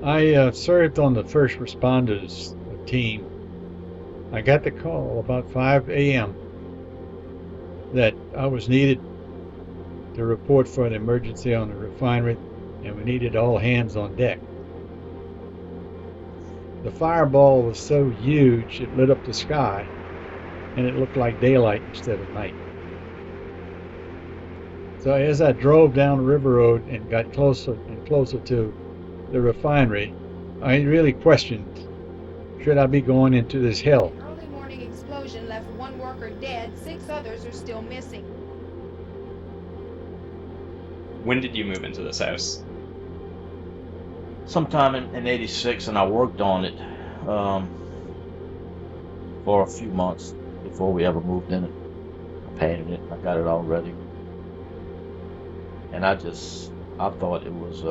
I served on the first responders team. I got the call about 5 a.m. that I was needed to report for an emergency on the refinery, and we needed all hands on deck. The fireball was so huge it lit up the sky, and it looked like daylight instead of night. So as I drove down the river road and got closer and closer to the refinery, I really questioned, should I be going into this hell? An early morning explosion left one worker dead, six others are still missing. When did you move into this house? Sometime in '86, and I worked on it um, for a few months before we ever moved in it. I painted it, I got it all ready, and I thought it was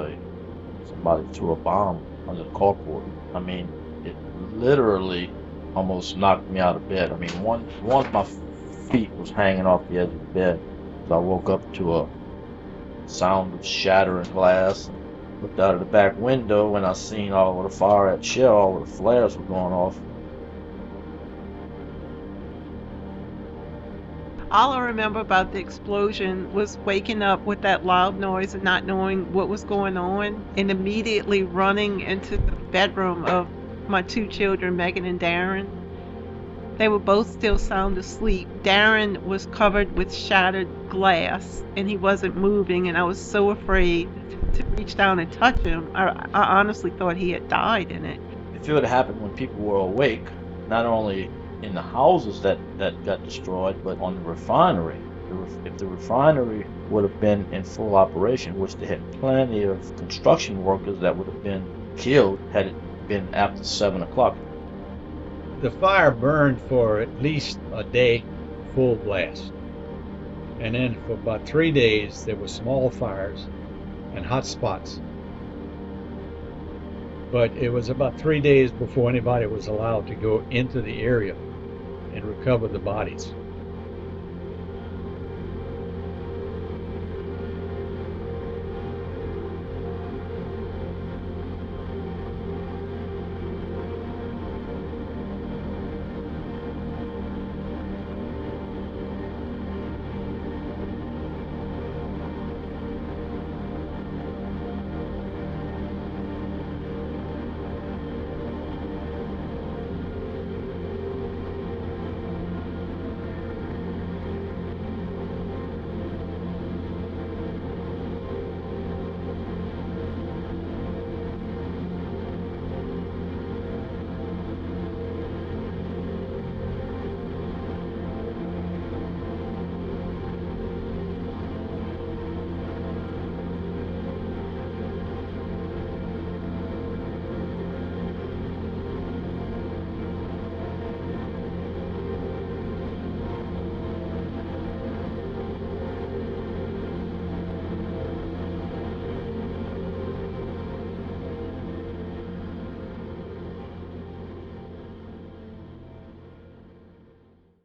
somebody threw a bomb under the carport. I mean, it literally almost knocked me out of bed. I mean, one of my feet was hanging off the edge of the bed. So I woke up to a sound of shattering glass. Looked out of the back window and I seen all of the fire at shell, all of the flares were going off. All I remember about the explosion was waking up with that loud noise and not knowing what was going on, and immediately running into the bedroom of my two children, Megan and Darren. They were both still sound asleep. Darren was covered with shattered glass and he wasn't moving, and I was so afraid to reach down and touch him. I honestly thought he had died in it. If it would have happened when people were awake, not only in the houses that got destroyed, but on the refinery. If the refinery would have been in full operation, which they had plenty of construction workers that would have been killed had it been after 7 o'clock. The fire burned for at least a day, full blast. And then for about 3 days, there were small fires and hot spots. But it was about 3 days before anybody was allowed to go into the area and recover the bodies.